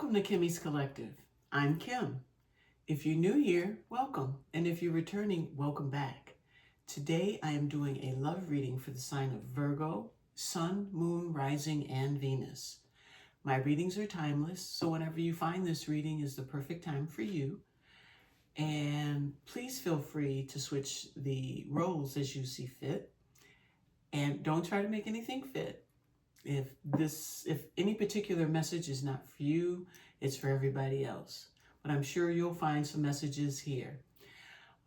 Welcome to Kimmy's Collective. I'm Kim. If you're new here, welcome. And if you're returning, welcome back. Today I am doing a love reading for the sign of Virgo, Sun, Moon, Rising, and Venus. My readings are timeless, so whenever you find this reading is the perfect time for you. And please feel free to switch the roles as you see fit. And don't try to make anything fit. If any particular message is not for you, it's for everybody else. But I'm sure you'll find some messages here.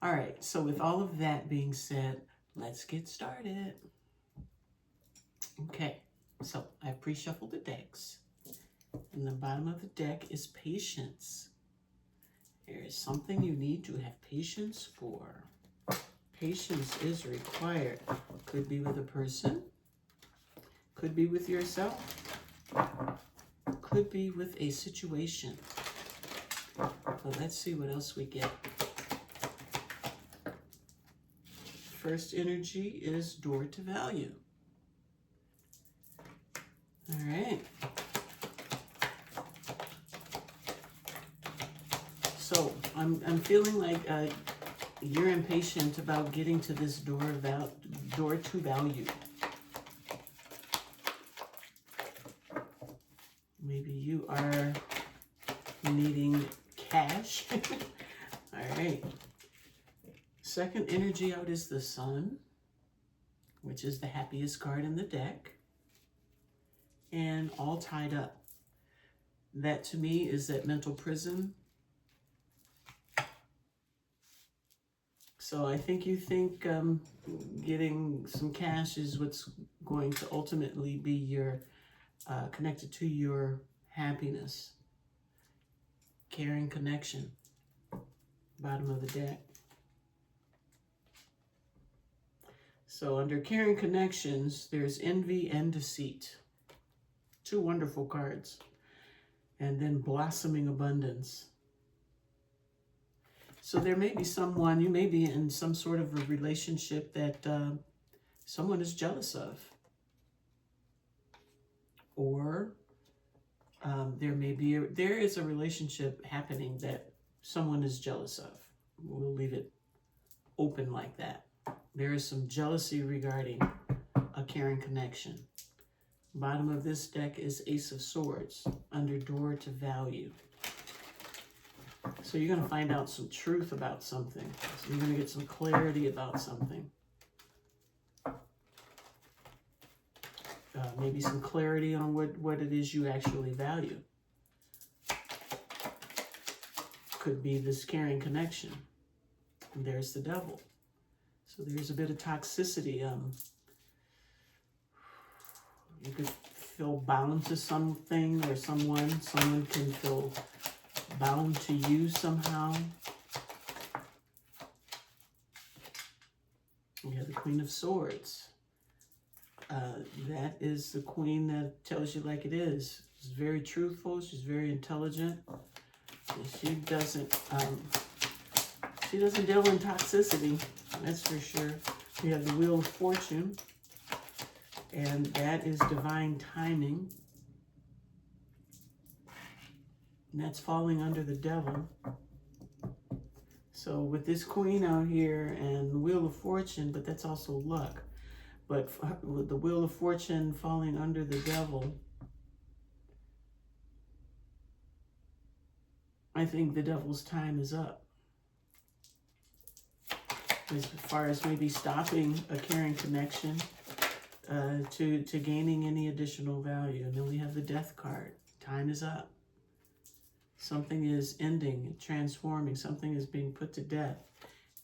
All right, so with all of that being said, let's get started. Okay, so I pre-shuffled the decks. And the bottom of the deck is patience. There is something you need to have patience for. Patience is required. Could be with a person. Could be with yourself. Could be with a situation. But let's see what else we get. First energy is door to value. All right. So I'm feeling like you're impatient about getting to this door to value. Maybe you are needing cash. All right. Second energy out is the Sun, which is the happiest card in the deck. And all tied up. That to me is that mental prison. So I think you think getting some cash is what's going to ultimately be your connected to your happiness. Caring connection. Bottom of the deck. So under caring connections, there's envy and deceit. Two wonderful cards. And then blossoming abundance. So there may be someone, you may be in some sort of a relationship that someone is jealous of. Or there is a relationship happening that someone is jealous of. We'll leave it open like that. There is some jealousy regarding a caring connection. Bottom of this deck is Ace of Swords, under door to value. So you're going to find out some truth about something. So you're going to get some clarity about something. Maybe some clarity on what it is you actually value. Could be this caring connection. And there's the Devil. So there's a bit of toxicity. You could feel bound to something or someone. Someone can feel bound to you somehow. We have the Queen of Swords. That is the queen that tells you like it is. She's very truthful. She's very intelligent. She doesn't deal in toxicity. That's for sure. We have the Wheel of Fortune, and that is divine timing. And that's falling under the Devil. So with this queen out here and the Wheel of Fortune, but that's also luck. But with the Wheel of Fortune falling under the Devil, I think the Devil's time is up. As far as maybe stopping a caring connection to gaining any additional value. And then we have the Death card. Time is up. Something is ending, transforming. Something is being put to death.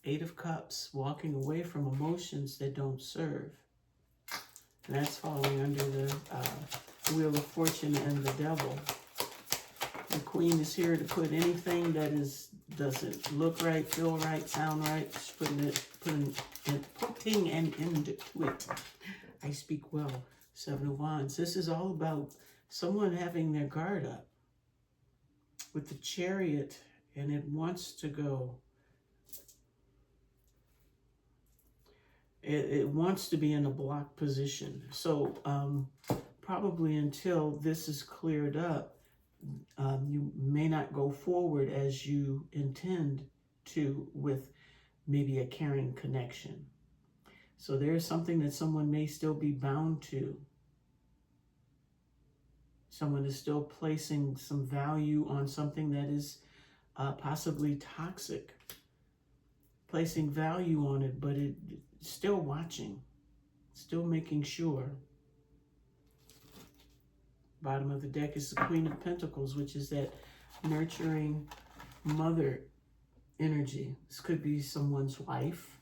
Eight of Cups, walking away from emotions that don't serve. And that's falling under the Wheel of Fortune and the Devil. The Queen is here to put anything that doesn't look right, feel right, sound right, just putting an end to it. I speak well. Seven of Wands. This is all about someone having their guard up. With the Chariot, and it wants to go. It wants to be in a blocked position. So probably until this is cleared up, You may not go forward as you intend to with maybe a caring connection. So there's something that someone may still be bound to. Someone is still placing some value on something that is possibly toxic. Placing value on it, but still watching, still making sure. Bottom of the deck is the Queen of Pentacles, which is that nurturing mother energy. This could be someone's wife,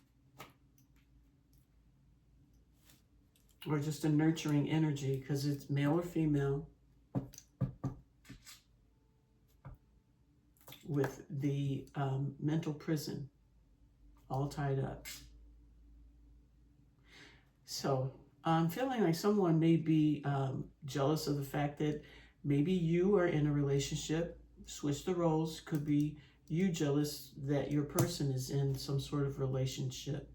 or just a nurturing energy, because it's male or female, with the mental prison all tied up. So I'm feeling like someone may be jealous of the fact that maybe you are in a relationship. Switch the roles. Could be you jealous that your person is in some sort of relationship.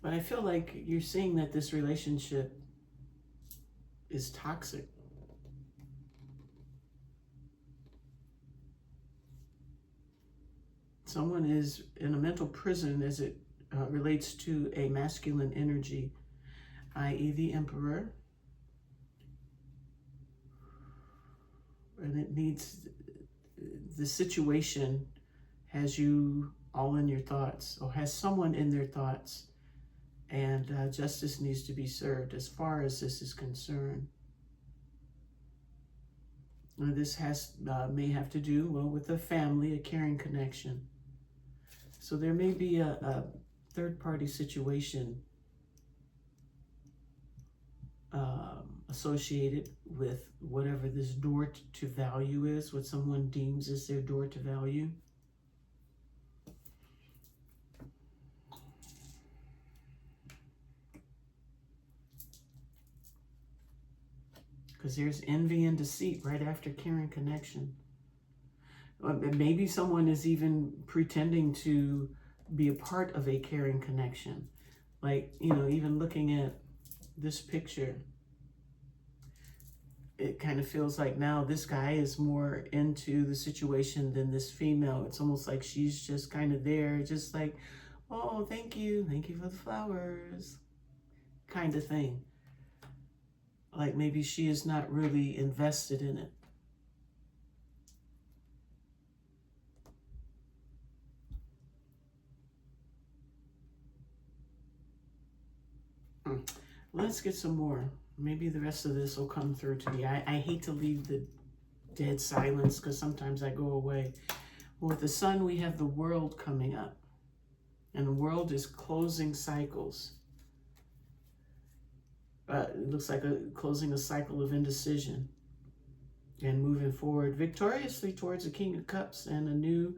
But I feel like you're seeing that this relationship is toxic. Someone is in a mental prison as it relates to a masculine energy, i.e. the Emperor. And it needs, the situation has you all in your thoughts, or has someone in their thoughts. And justice needs to be served as far as this is concerned. This may have to do, well, with a family, a caring connection. So there may be a third-party situation associated with whatever this door to value is, what someone deems as their door to value. Because there's envy and deceit right after caring connection. Maybe someone is even pretending to be a part of a caring connection. Like, you know, even looking at this picture, it kind of feels like now this guy is more into the situation than this female. It's almost like she's just kind of there, just like, oh, thank you for the flowers, kind of thing. Like maybe she is not really invested in it. Let's get some more. Maybe the rest of this will come through to me. I hate to leave the dead silence because sometimes I go away. Well, with the Sun, we have the World coming up. And the World is closing cycles. It looks like closing a cycle of indecision and moving forward victoriously towards the King of Cups and a new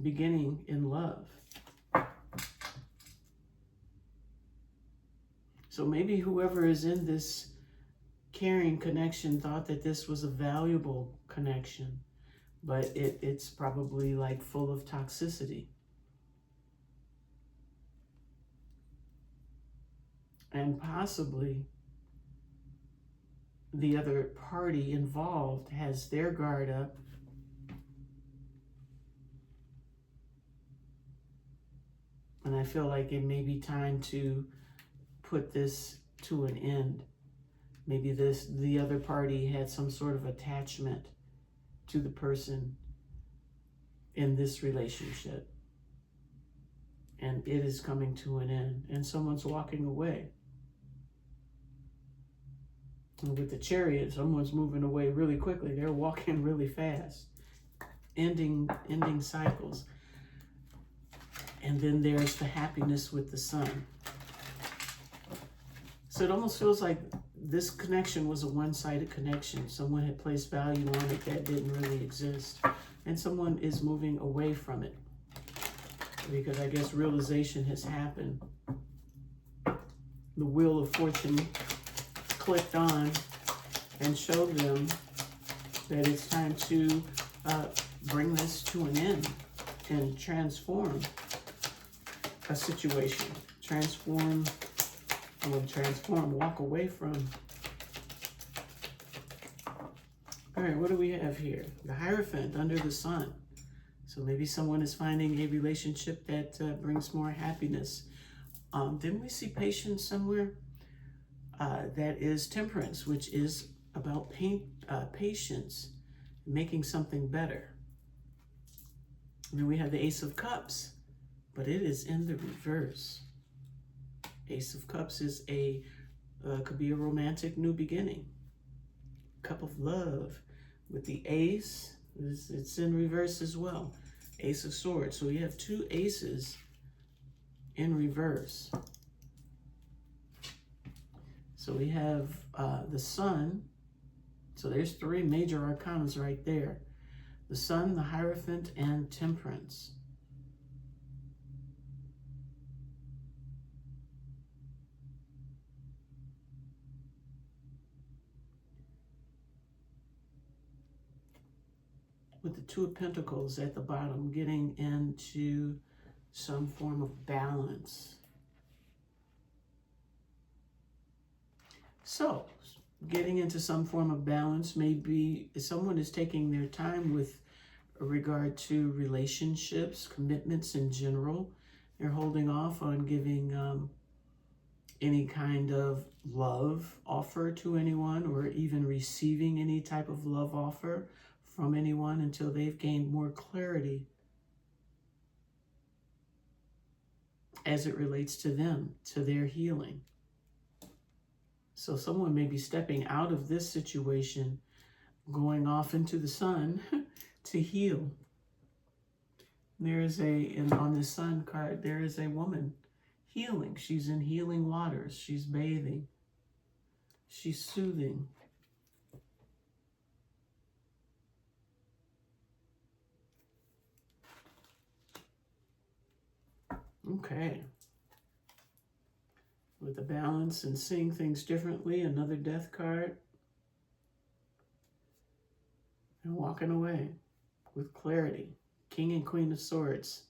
beginning in love. So maybe whoever is in this caring connection thought that this was a valuable connection, but it's probably like full of toxicity. And possibly the other party involved has their guard up. And I feel like it may be time to put this to an end. Maybe the other party had some sort of attachment to the person in this relationship. And it is coming to an end. And someone's walking away. And with the Chariot, someone's moving away really quickly. They're walking really fast. Ending cycles. And then there's the happiness with the Sun. So it almost feels like this connection was a one-sided connection. Someone had placed value on it that didn't really exist. And someone is moving away from it. Because I guess realization has happened. The Wheel of Fortune clicked on and showed them that it's time to bring this to an end. can transform a situation. Transform, walk away from. All right, what do we have here? The Hierophant under the sun. So maybe someone is finding a relationship that brings more happiness. Didn't we see Patience somewhere? That is Temperance, which is about patience, making something better. And then we have the Ace of Cups, but it is in the reverse. Ace of Cups is could be a romantic new beginning. Cup of Love with the Ace, it's in reverse as well. Ace of Swords. So we have two aces in reverse. So we have the Sun. So there's three major arcanas right there. The Sun, the Hierophant, and Temperance. With the Two of Pentacles at the bottom, getting into some form of balance. So, getting into some form of balance, maybe someone is taking their time with regard to relationships, commitments in general. They're holding off on giving any kind of love offer to anyone, or even receiving any type of love offer from anyone until they've gained more clarity as it relates to them, to their healing. So someone may be stepping out of this situation, going off into the sun to heal. There is on this Sun card, there is a woman healing. She's in healing waters. She's bathing. She's soothing. Okay. With the balance and seeing things differently, another Death card. And walking away with clarity. King and Queen of Swords.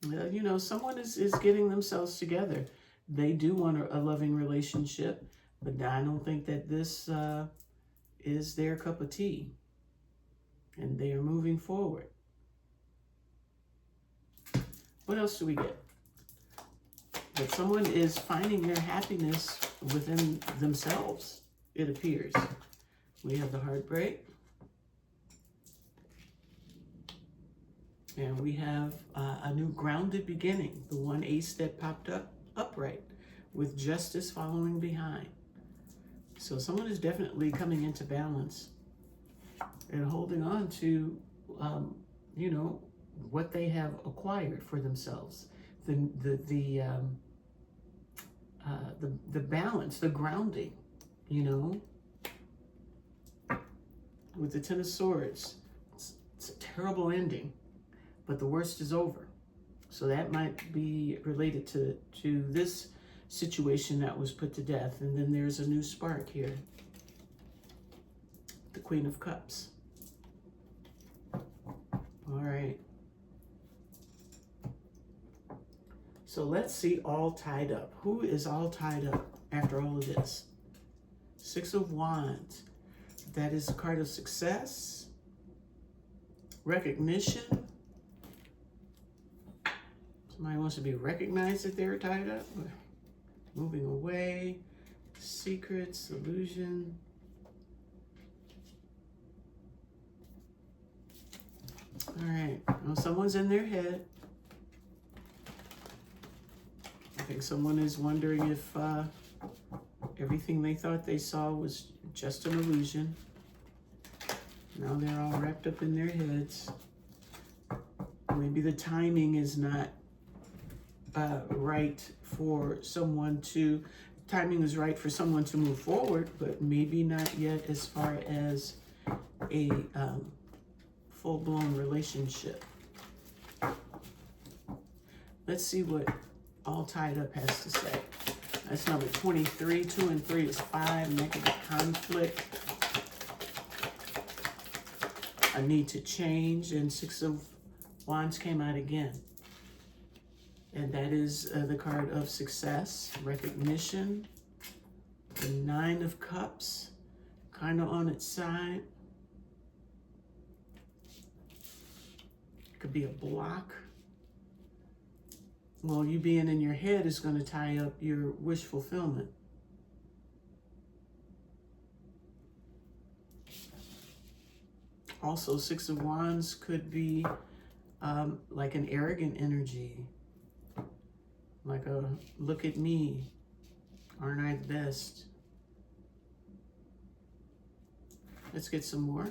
You know, someone is getting themselves together. They do want a loving relationship, but I don't think that this is their cup of tea. And they are moving forward. What else do we get? That someone is finding their happiness within themselves, it appears. We have the Heartbreak. And we have a new grounded beginning, the one ace that popped up upright, with Justice following behind. So someone is definitely coming into balance and holding on to, you know, what they have acquired for themselves. The balance, the grounding, you know. With the Ten of Swords, it's a terrible ending, but the worst is over. So that might be related to this situation that was put to death. And then there's a new spark here. The Queen of Cups. All right. So let's see all tied up. Who is all tied up after all of this? Six of Wands. That is a card of success, recognition. Somebody wants to be recognized that they're tied up. Moving away, secrets, illusion. All right, well, someone's in their head. I think someone is wondering if everything they thought they saw was just an illusion. Now they're all wrapped up in their heads. Maybe the timing is not right for someone to, timing is right for someone to move forward, but maybe not yet as far as a full-blown relationship. Let's see what all tied up has to say. That's number 23. 2 and 3 is 5. Negative conflict. a need to change, and Six of Wands came out again. And that is the card of success, recognition. The Nine of Cups, kind of on its side. Could be a block. Well, you being in your head is going to tie up your wish fulfillment. Also, Six of Wands could be like an arrogant energy. Like a, look at me, aren't I the best? Let's get some more.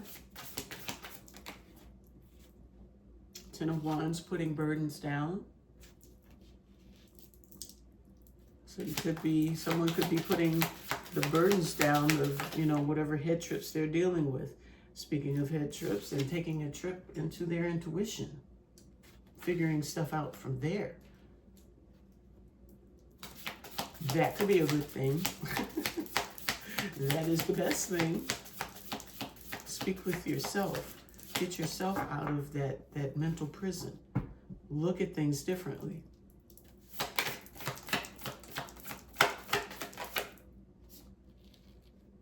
Ten of Wands, putting burdens down. So you could be, someone could be putting the burdens down of, you know, whatever head trips they're dealing with. Speaking of head trips, and taking a trip into their intuition, figuring stuff out from there. That could be a good thing. That is the best thing. Speak with yourself. Get yourself out of that mental prison. Look at things differently.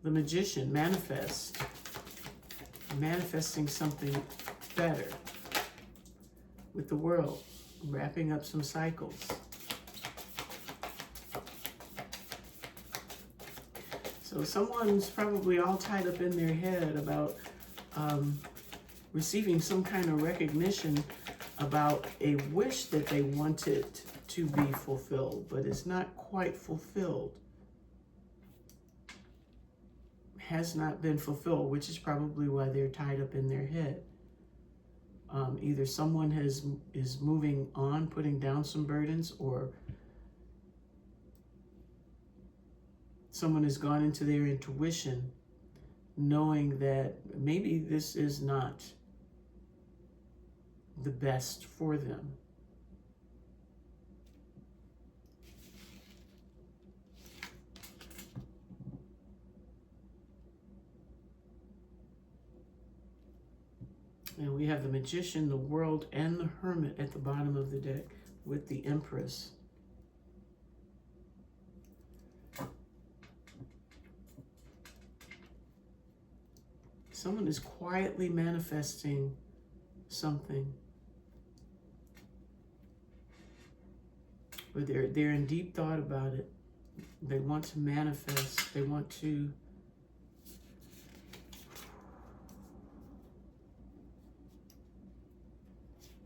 The Magician, manifest. Manifesting something better with the world. Wrapping up some cycles. So someone's probably all tied up in their head about receiving some kind of recognition about a wish that they wanted to be fulfilled, but it's not quite fulfilled. Has not been fulfilled, which is probably why they're tied up in their head. Either someone is moving on, putting down some burdens, or someone has gone into their intuition knowing that maybe this is not the best for them. And we have the Magician, the World, and the Hermit at the bottom of the deck with the Empress. Someone is quietly manifesting something. Or they're in deep thought about it. They want to manifest. They want to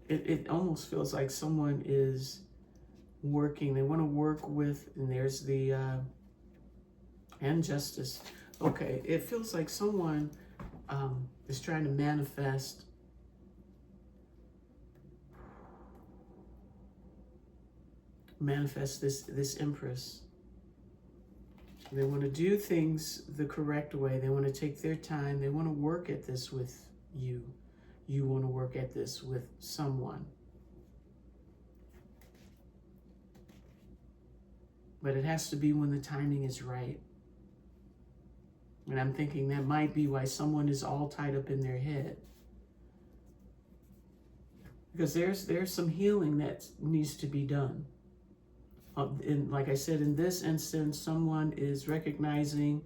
it almost feels like someone is working. They want to work with, and there's the and Justice. Okay, it feels like someone is trying to manifest this Empress. They want to do things the correct way. They want to take their time. They want to work at this with you. You want to work at this with someone. But it has to be when the timing is right. And I'm thinking that might be why someone is all tied up in their head. Because there's some healing that needs to be done. And like I said, in this instance, someone is recognizing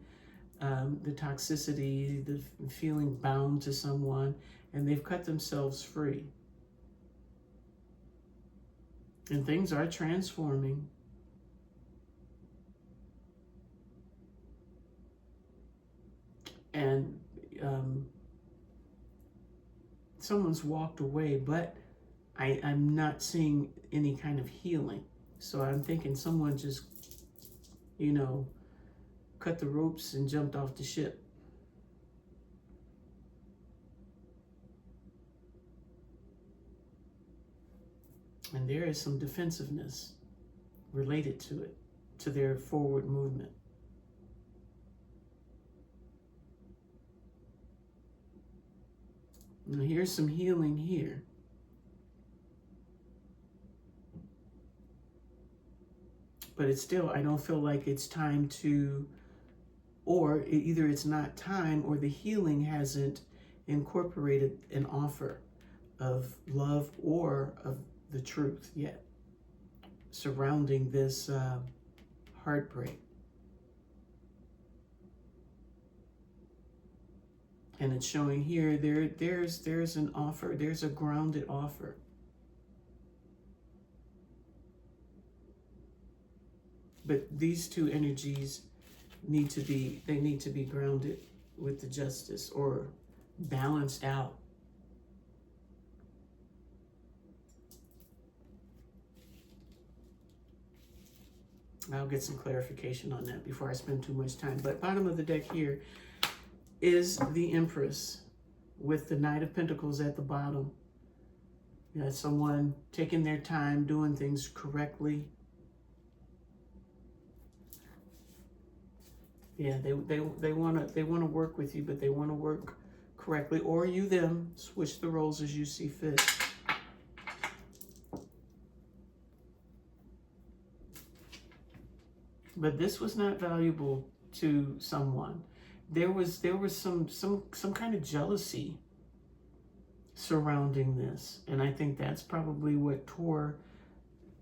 the toxicity, the feeling bound to someone, and they've cut themselves free. And things are transforming. And someone's walked away, but I'm not seeing any kind of healing. So I'm thinking someone just, you know, cut the ropes and jumped off the ship. And there is some defensiveness related to it, to their forward movement. Now here's some healing here. But it's still, I don't feel like it's time to, or either it's not time or the healing hasn't incorporated an offer of love or of the truth yet surrounding this heartbreak. And it's showing here there's an offer, there's a grounded offer. But these two energies need to be grounded with the justice or balanced out. I'll get some clarification on that before I spend too much time. But bottom of the deck here is the Empress with the Knight of Pentacles at the bottom. You know, someone taking their time, doing things correctly. Yeah, they want to work with you, but they want to work correctly, or you them switch the roles as you see fit. But this was not valuable to someone. There was some kind of jealousy surrounding this, and I think that's probably what tore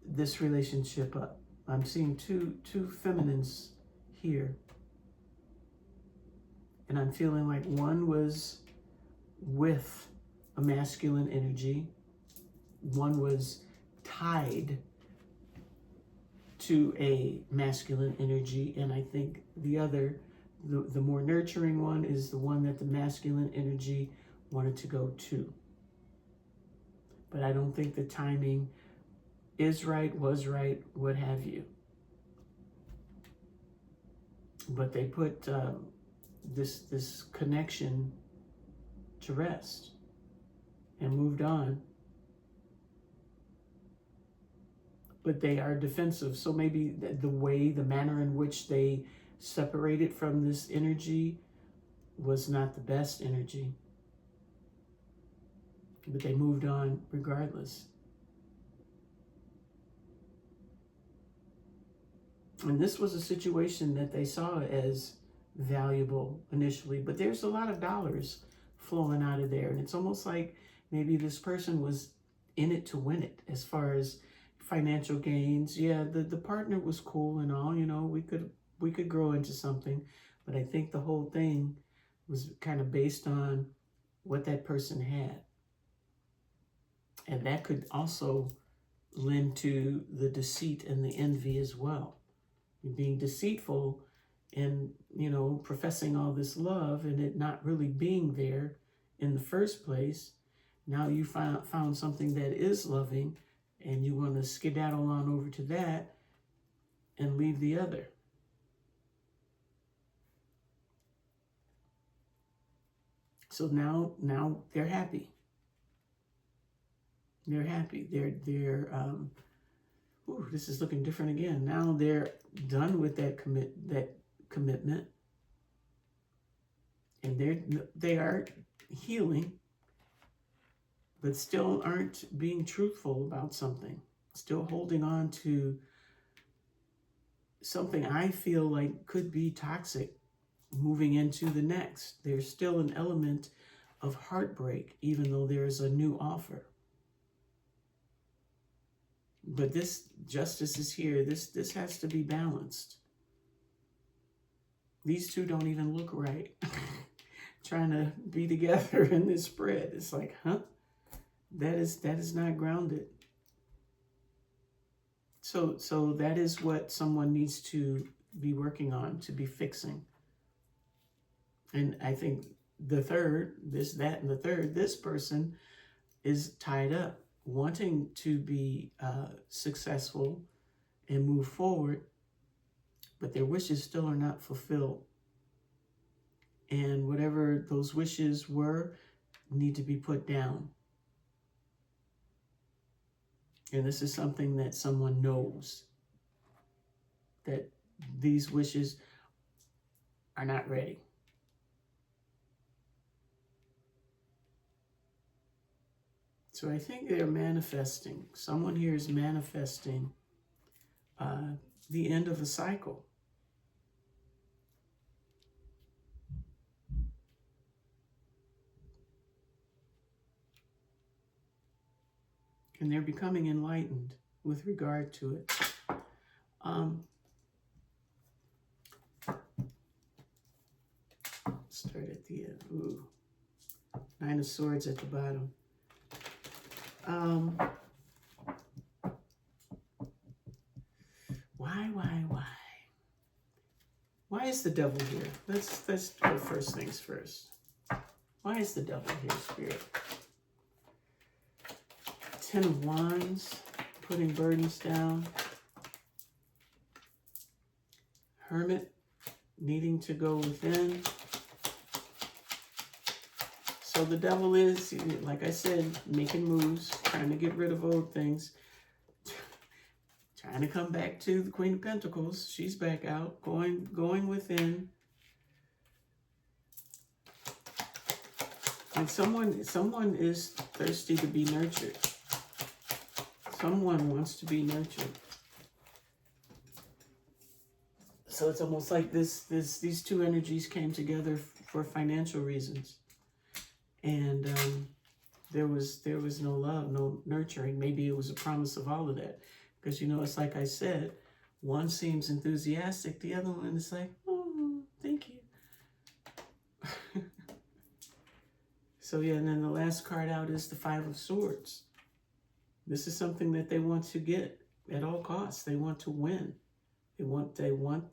this relationship up. I'm seeing two feminines here, and I'm feeling like one was with a masculine energy, one was tied to a masculine energy, and I think the other, the more nurturing one, is the one that the masculine energy wanted to go to. But I don't think the timing is right, was right, what have you. But they put this connection to rest and moved on. But they are defensive. So maybe the manner in which they separated from this energy was not the best energy. But they moved on regardless. And this was a situation that they saw as valuable initially, but there's a lot of dollars flowing out of there. And it's almost like maybe this person was in it to win it as far as financial gains. Yeah, the partner was cool and all, you know, we could grow into something, but I think the whole thing was kind of based on what that person had. And that could also lend to the deceit and the envy as well. Being deceitful and, you know, professing all this love and it not really being there in the first place. Now you found something that is loving, and you want to skedaddle on over to that and leave the other. So now they're happy. They're happy. This is looking different again. Now they're done with that commitment, and they are healing, but still aren't being truthful about something. Still holding on to something I feel like could be toxic moving into the next. There's still an element of heartbreak, even though there's a new offer. But this justice is here. This has to be balanced. These two don't even look right. Trying to be together in this spread. It's like, huh? That is not grounded. So that is what someone needs to be working on, to be fixing. And I think the third, this person is tied up, wanting to be successful and move forward, but their wishes still are not fulfilled. And whatever those wishes were need to be put down. And this is something that someone knows, that these wishes are not ready. So I think they're manifesting. Someone here is manifesting the end of a cycle. and they're becoming enlightened with regard to it. Start at the end. Ooh, Nine of Swords at the bottom. Why? Why is the devil here? Let's do first things first. Why is the devil here, Spirit? Ten of Wands, putting burdens down. Hermit, needing to go within. So the devil is, like I said, making moves, trying to get rid of old things. Trying to come back to the Queen of Pentacles. She's back out, going within. And someone is thirsty to be nurtured. Someone wants to be nurtured. So it's almost like these two energies came together for financial reasons. And there was no love, no nurturing. Maybe it was a promise of all of that. Because, you know, it's like I said, one seems enthusiastic, the other one is like, oh, thank you. So, yeah, and then the last card out is the Five of Swords. This is something that they want to get at all costs. They want to win. They want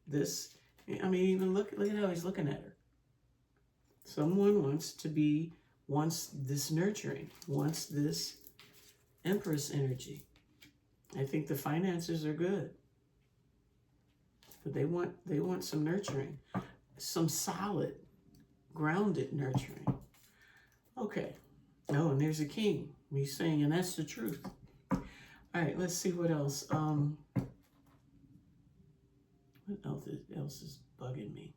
this. I mean, even look at how he's looking at her. Someone wants this nurturing, wants this Empress energy. I think the finances are good, but they want some nurturing, some solid, grounded nurturing. Okay. Oh, and there's a king. He's saying, and that's the truth. All right, let's see what else. What else is bugging me?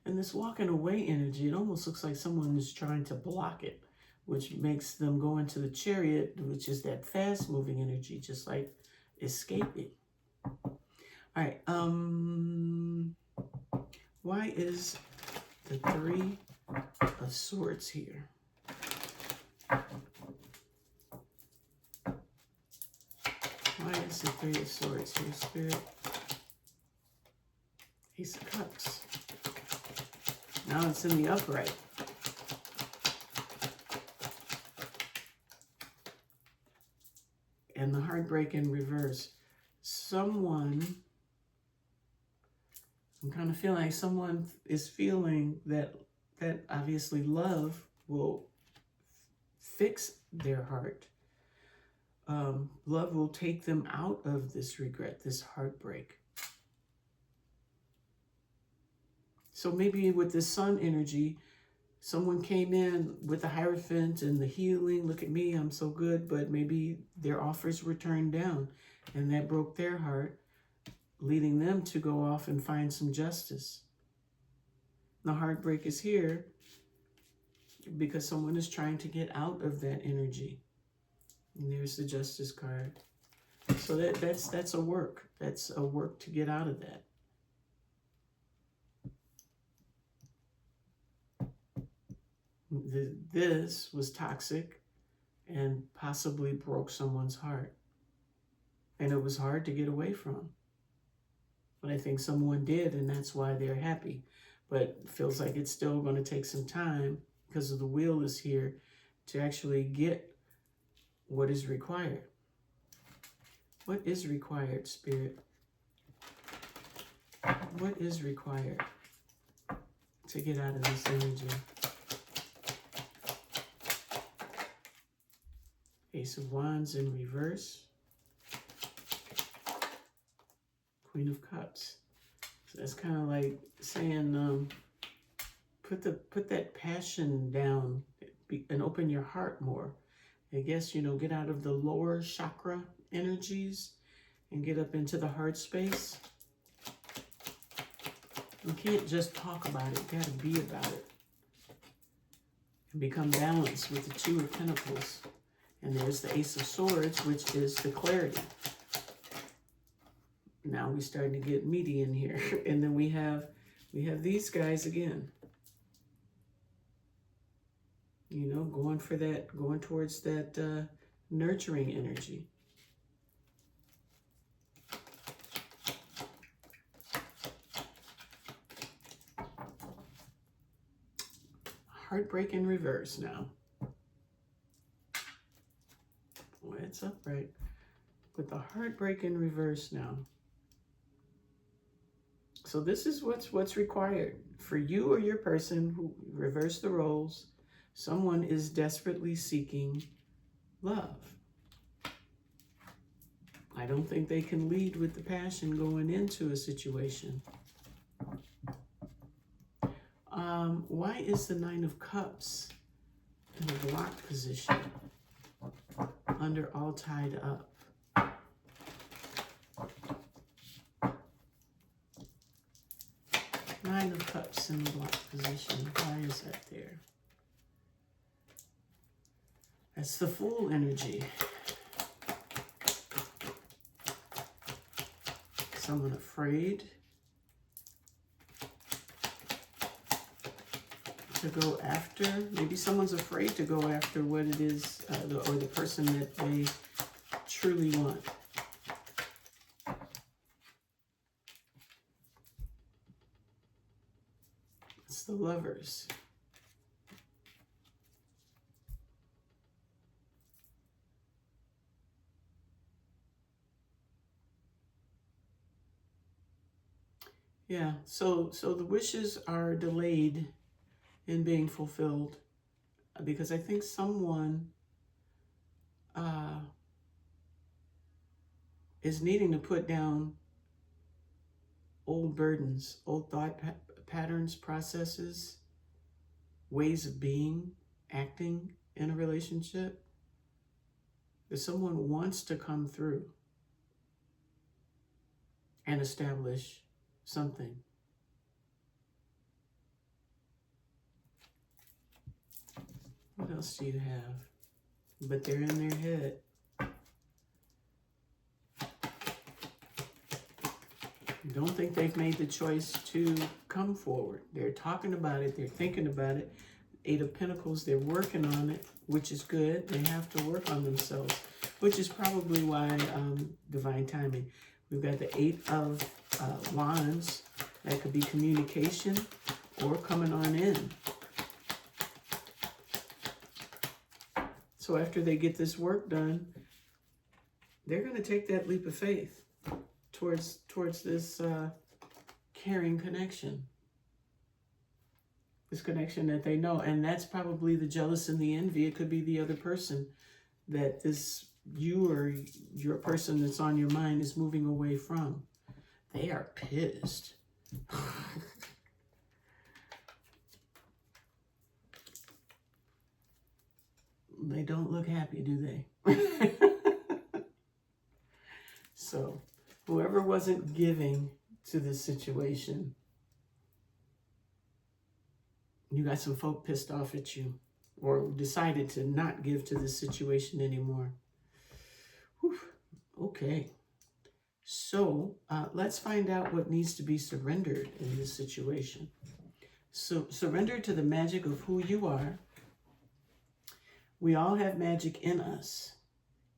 And this walking away energy, it almost looks like someone is trying to block it, which makes them go into the Chariot, which is that fast-moving energy, just like escaping. All right. Why is the Three of Swords here? Why is the Three of Swords here, Spirit? Ace of Cups. Now it's in the upright. And the heartbreak in reverse. Someone, I'm kind of feeling like someone is feeling that obviously love will fix their heart. Love will take them out of this regret, this heartbreak. So maybe with the Sun energy, someone came in with the Hierophant and the healing. Look at me, I'm so good. But maybe their offers were turned down and that broke their heart, leading them to go off and find some justice. The heartbreak is here because someone is trying to get out of that energy. And there's the Justice card. So that's a work. That's a work to get out of that. This was toxic and possibly broke someone's heart. And it was hard to get away from. But I think someone did, and that's why they're happy. But it feels like it's still going to take some time because of the wheel is here to actually get what is required. What is required, Spirit? What is required to get out of this energy? Ace of Wands in reverse. Queen of Cups. So that's kind of like saying, put that passion down and open your heart more. I guess, you know, get out of the lower chakra energies and get up into the heart space. You can't just talk about it. You got to be about it. And become balanced with the Two of Pentacles. And there's the Ace of Swords, which is the clarity. Now we're starting to get meaty in here. And then we have these guys again. You know, going towards that nurturing energy. Heartbreak in reverse now. Well, it's upright. With the heartbreak in reverse now. So this is what's required for you or your person who reverse the roles. Someone is desperately seeking love. I don't think they can lead with the passion going into a situation. Why is the Nine of Cups in a blocked position under all tied up? Nine of Cups in the blocked position. Why is that there? That's the Fool energy. Someone afraid to go after. Maybe someone's afraid to go after what it is, or the person that they truly want. It's the Lovers. Yeah, so the wishes are delayed in being fulfilled because I think someone is needing to put down old burdens, old thought patterns, processes, ways of being, acting in a relationship. That someone wants to come through and establish something. What else do you have? But they're in their head. I don't think they've made the choice to come forward. They're talking about it. They're thinking about it. Eight of Pentacles, they're working on it, which is good. They have to work on themselves, which is probably why divine timing. We've got the Eight of Wands. That could be communication or coming on in. So after they get this work done, they're going to take that leap of faith towards this caring connection. This connection that they know. And that's probably the jealous and the envy. It could be the other person that you or your person that's on your mind is moving away from. They are pissed. They don't look happy, do they? So, whoever wasn't giving to this situation, you got some folk pissed off at you or decided to not give to this situation anymore. Whew. Okay. So let's find out what needs to be surrendered in this situation. So surrender to the magic of who you are. We all have magic in us.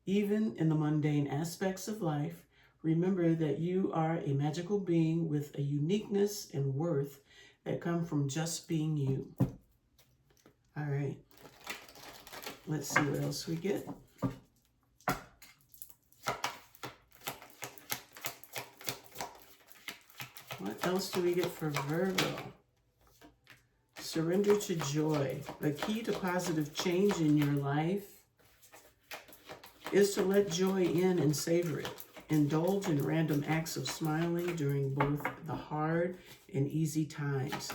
Even in the mundane aspects of life, remember that you are a magical being with a uniqueness and worth that come from just being you. All right. Let's see what else we get. What else do we get for Virgo? Surrender to joy. The key to positive change in your life is to let joy in and savor it. Indulge in random acts of smiling during both the hard and easy times.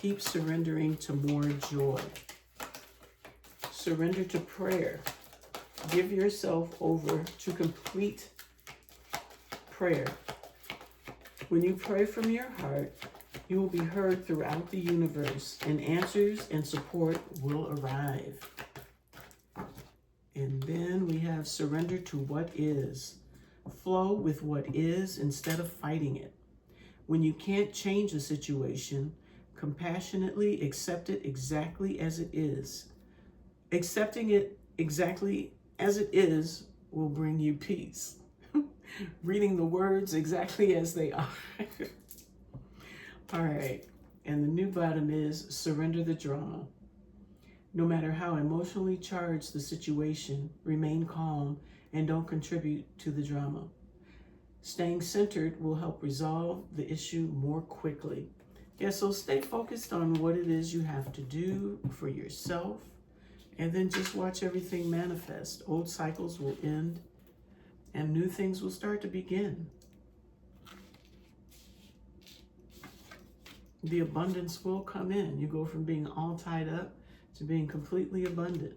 Keep surrendering to more joy. Surrender to prayer. Give yourself over to complete prayer. When you pray from your heart, you will be heard throughout the universe, and answers and support will arrive. And then we have surrender to what is. Flow with what is instead of fighting it. When you can't change a situation, compassionately accept it exactly as it is. Accepting it exactly as it is will bring you peace. Reading the words exactly as they are. All right. And the new bottom is surrender the drama. No matter how emotionally charged the situation, remain calm and don't contribute to the drama. Staying centered will help resolve the issue more quickly. Yeah, so stay focused on what it is you have to do for yourself, and then just watch everything manifest. Old cycles will end and new things will start to begin. The abundance will come in. You go from being all tied up to being completely abundant.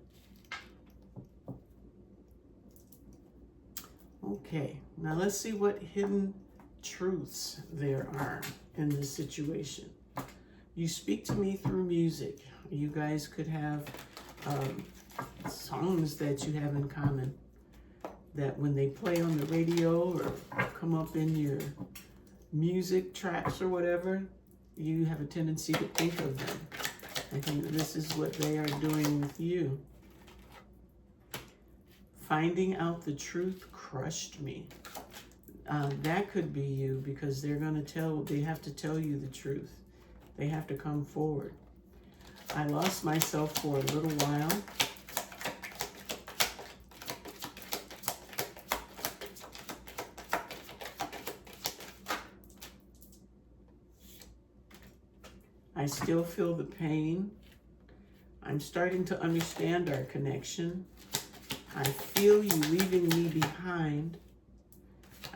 Okay, now let's see what hidden truths there are in this situation. You speak to me through music. You guys could have songs that you have in common, that when they play on the radio or come up in your music tracks or whatever, you have a tendency to think of them. I think this is what they are doing with you. Finding out the truth crushed me. That could be you, because they have to tell you the truth. They have to come forward. I lost myself for a little while. I still feel the pain. I'm starting to understand our connection. I feel you leaving me behind.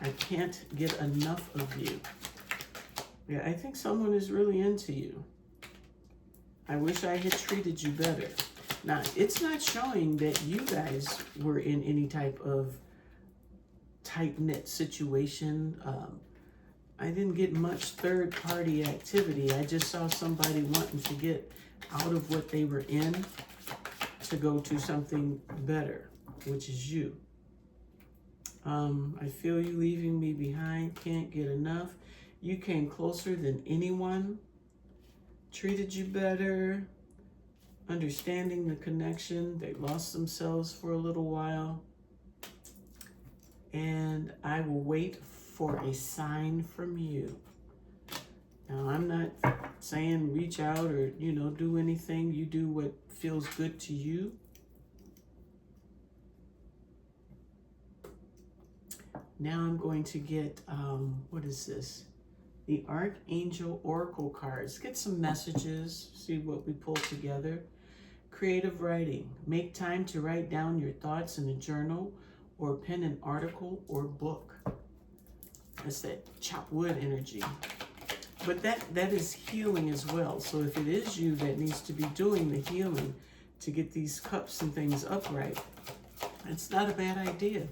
I can't get enough of you. Yeah, I think someone is really into you. I wish I had treated you better. Now, it's not showing that you guys were in any type of tight-knit situation. I didn't get much third-party activity. I just saw somebody wanting to get out of what they were in to go to something better, which is you. I feel you leaving me behind, can't get enough. You came closer than anyone, treated you better, understanding the connection. They lost themselves for a little while. And I will wait for a sign from you. Now, I'm not saying reach out or, do anything. You do what feels good to you. Now I'm going to get, what is this? The Archangel Oracle cards. Get some messages, see what we pull together. Creative writing. Make time to write down your thoughts in a journal or pen an article or book. That's that chop wood energy. But that is healing as well. So if it is you that needs to be doing the healing to get these cups and things upright, it's not a bad idea.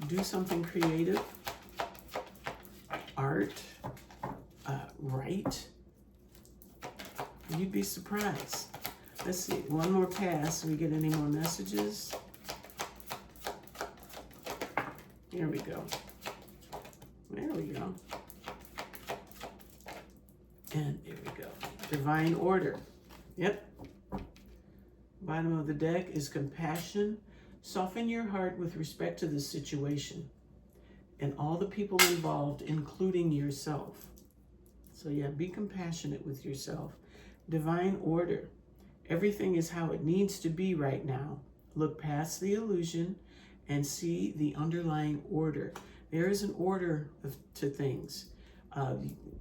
Do something creative. Art. Write. You'd be surprised. Let's see. One more pass. We get any more messages? Here we go. There we go. And there we go. Divine order. Yep. Bottom of the deck is compassion. Soften your heart with respect to the situation and all the people involved, including yourself. So yeah, be compassionate with yourself. Divine order. Everything is how it needs to be right now. Look past the illusion and see the underlying order. There is an order to things.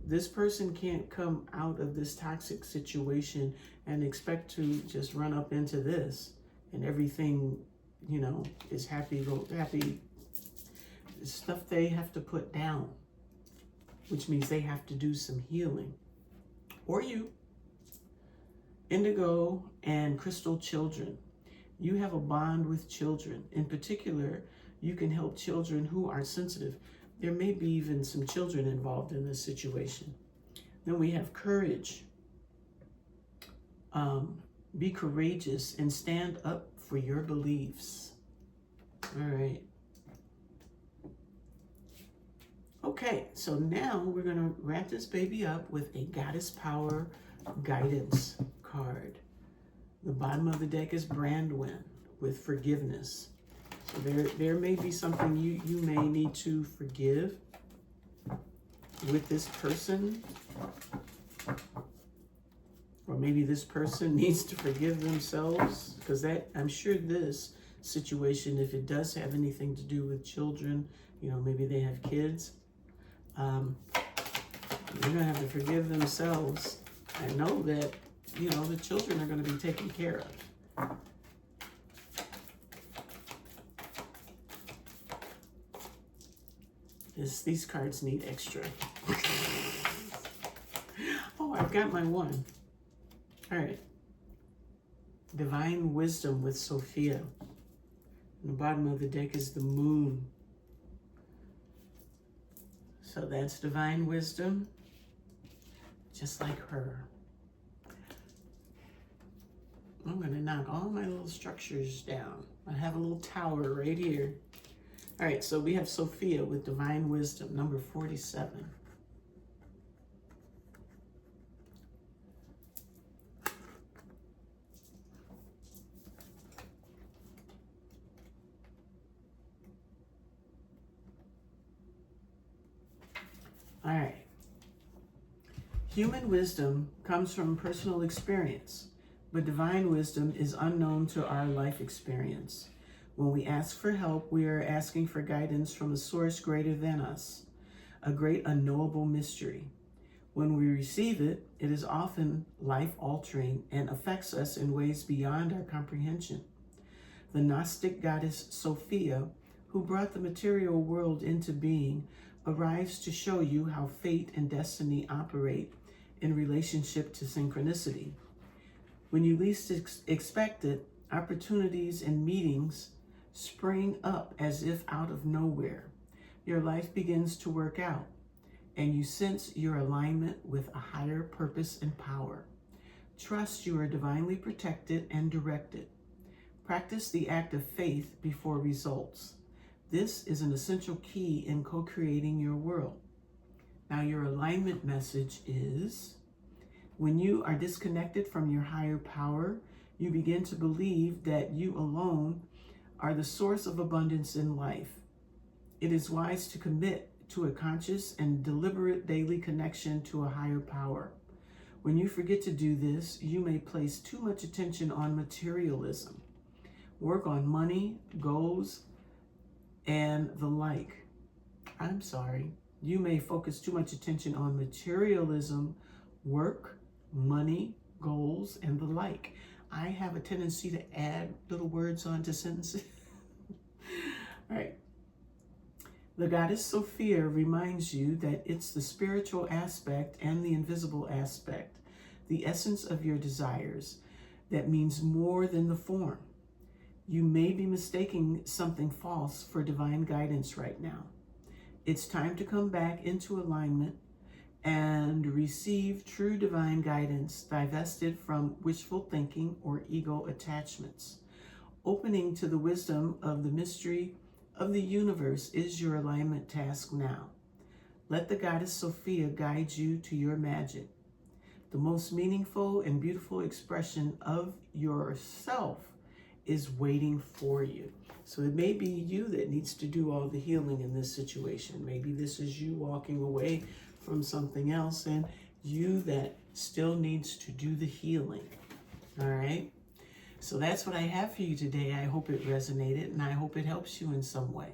This person can't come out of this toxic situation and expect to just run up into this and everything, is happy stuff they have to put down, which means they have to do some healing. Or you. Indigo and crystal children. You have a bond with children. In particular, you can help children who are sensitive. There may be even some children involved in this situation. Then we have courage. Be courageous and stand up for your beliefs. All right. Okay, so now we're going to wrap this baby up with a Goddess Power Guidance card. The bottom of the deck is Brandwin with forgiveness. So there may be something you may need to forgive with this person. Or maybe this person needs to forgive themselves, because I'm sure this situation, if it does have anything to do with children, maybe they have kids, they're gonna have to forgive themselves. I know that, the children are gonna be taken care of. These cards need extra. Oh, I've got my one. All right. Divine Wisdom with Sophia. And the bottom of the deck is the Moon. So that's Divine Wisdom, just like her. I'm going to knock all my little structures down. I have a little tower right here. All right, so we have Sophia with Divine Wisdom, number 47. All right. Human wisdom comes from personal experience, but divine wisdom is unknown to our life experience. When we ask for help, we are asking for guidance from a source greater than us, a great unknowable mystery. When we receive it, it is often life-altering and affects us in ways beyond our comprehension. The Gnostic goddess Sophia, who brought the material world into being, arrives to show you how fate and destiny operate in relationship to synchronicity. When you least expect it, opportunities and meetings spring up as if out of nowhere. Your life begins to work out, and you sense your alignment with a higher purpose and power. Trust you are divinely protected and directed. Practice the act of faith before results. This is an essential key in co-creating your world. Now, your alignment message is, when you are disconnected from your higher power, you begin to believe that you alone are the source of abundance in life. It is wise to commit to a conscious and deliberate daily connection to a higher power. When you forget to do this, you may place too much attention on materialism. Work on money, goals, and the like. You may focus too much attention on materialism, work, money, goals, and the like. I have a tendency to add little words onto sentences. All right. The goddess Sophia reminds you that it's the spiritual aspect and the invisible aspect, the essence of your desires, that means more than the form. You may be mistaking something false for divine guidance right now. It's time to come back into alignment and receive true divine guidance, divested from wishful thinking or ego attachments. Opening to the wisdom of the mystery of the universe is your alignment task now. Let the goddess Sophia guide you to your magic. The most meaningful and beautiful expression of yourself is waiting for you. So it may be you that needs to do all the healing in this situation. Maybe this is you walking away from something else and you that still needs to do the healing. All right. So that's what I have for you today. I hope it resonated and I hope it helps you in some way.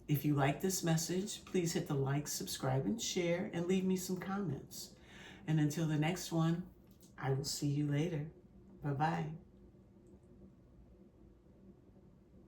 If you like this message, please hit the like, subscribe, and share, and leave me some comments. And until the next one, I will see you later. Bye-bye.